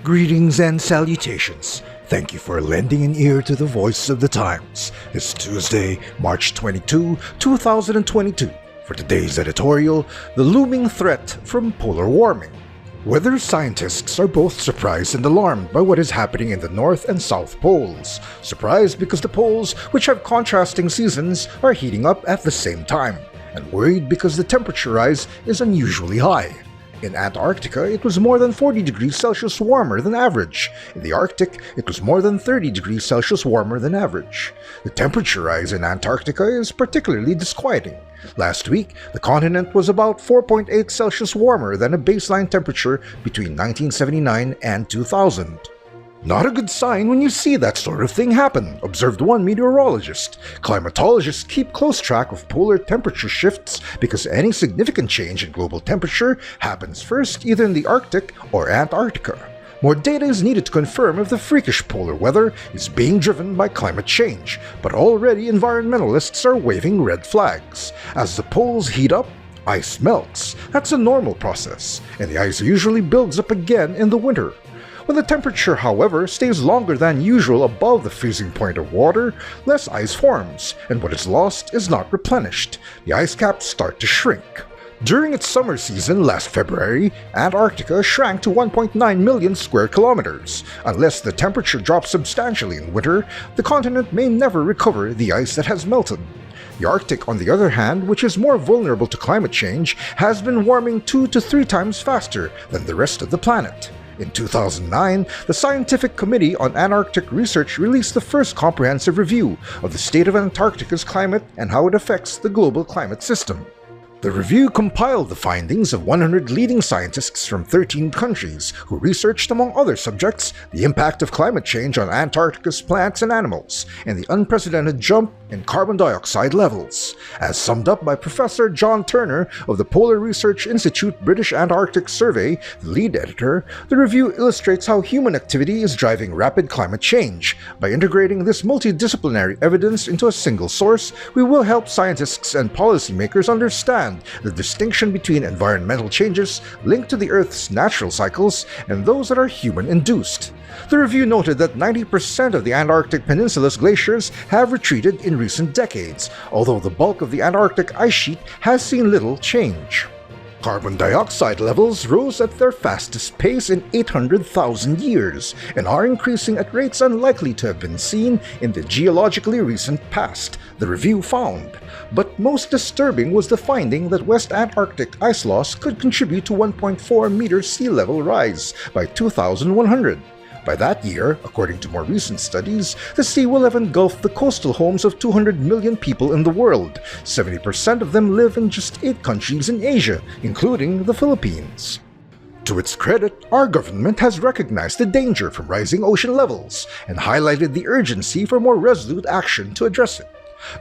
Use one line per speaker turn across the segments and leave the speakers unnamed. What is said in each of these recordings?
Greetings and salutations. Thank you for lending an ear to the voice of the times. It's Tuesday, March 22, 2022. For today's editorial, the looming threat from polar warming. Weather scientists are both surprised and alarmed by what is happening in the North and South Poles. Surprised because the poles, which have contrasting seasons, are heating up at the same time, and worried because the temperature rise is unusually high. In Antarctica, it was more than 40 degrees Celsius warmer than average. In the Arctic, it was more than 30 degrees Celsius warmer than average. The temperature rise in Antarctica is particularly disquieting. Last week, the continent was about 4.8 Celsius warmer than a baseline temperature between 1979 and 2000. Not a good sign when you see that sort of thing happen, observed one meteorologist. Climatologists keep close track of polar temperature shifts because any significant change in global temperature happens first either in the Arctic or Antarctica. More data is needed to confirm if the freakish polar weather is being driven by climate change, but already environmentalists are waving red flags. As the poles heat up, ice melts. That's a normal process, and the ice usually builds up again in the winter. When the temperature, however, stays longer than usual above the freezing point of water, less ice forms, and what is lost is not replenished. The ice caps start to shrink. During its summer season last February, Antarctica shrank to 1.9 million square kilometers. Unless the temperature drops substantially in winter, the continent may never recover the ice that has melted. The Arctic, on the other hand, which is more vulnerable to climate change, has been warming 2 to 3 times faster than the rest of the planet. In 2009, the Scientific Committee on Antarctic Research released the first comprehensive review of the state of Antarctica's climate and how it affects the global climate system. The review compiled the findings of 100 leading scientists from 13 countries who researched, among other subjects, the impact of climate change on Antarctica's plants and animals and the unprecedented jump in carbon dioxide levels. As summed up by Professor John Turner of the Polar Research Institute British Antarctic Survey, the lead editor, the review illustrates how human activity is driving rapid climate change. By integrating this multidisciplinary evidence into a single source, we will help scientists and policymakers understand the distinction between environmental changes linked to the Earth's natural cycles and those that are human-induced. The review noted that 90% of the Antarctic Peninsula's glaciers have retreated in recent decades, although the bulk of the Antarctic ice sheet has seen little change. Carbon dioxide levels rose at their fastest pace in 800,000 years and are increasing at rates unlikely to have been seen in the geologically recent past, the review found. But most disturbing was the finding that West Antarctic ice loss could contribute to 1.4 meter sea level rise by 2100. By that year, according to more recent studies, the sea will have engulfed the coastal homes of 200 million people in the world. 70% of them live in just 8 countries in Asia, including the Philippines. To its credit, our government has recognized the danger from rising ocean levels and highlighted the urgency for more resolute action to address it.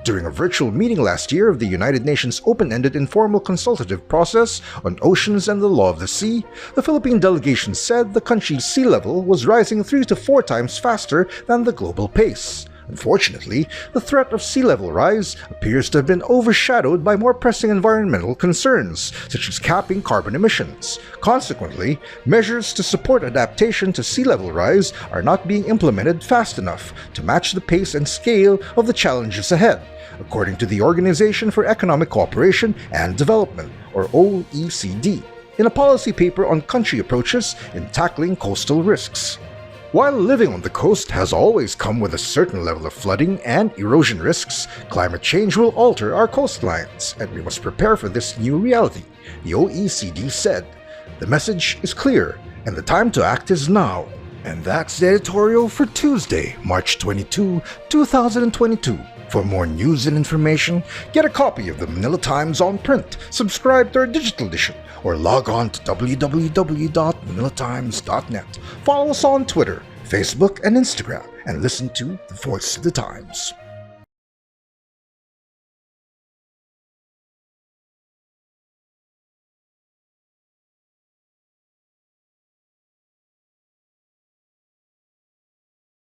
During a virtual meeting last year of the United Nations Open-Ended Informal Consultative Process on Oceans and the Law of the Sea, the Philippine delegation said the country's sea level was rising 3 to 4 times faster than the global pace. Unfortunately, the threat of sea level rise appears to have been overshadowed by more pressing environmental concerns, such as capping carbon emissions. Consequently, measures to support adaptation to sea level rise are not being implemented fast enough to match the pace and scale of the challenges ahead, according to the Organization for Economic Cooperation and Development, or OECD, in a policy paper on country approaches in tackling coastal risks. While living on the coast has always come with a certain level of flooding and erosion risks, climate change will alter our coastlines, and we must prepare for this new reality, the OECD said. The message is clear, and the time to act is now. And that's the editorial for Tuesday, March 22, 2022. For more news and information, get a copy of the Manila Times on print, subscribe to our digital edition, or log on to www.manilatimes.net. Follow us on Twitter, Facebook, and Instagram, and listen to The Voice of the Times.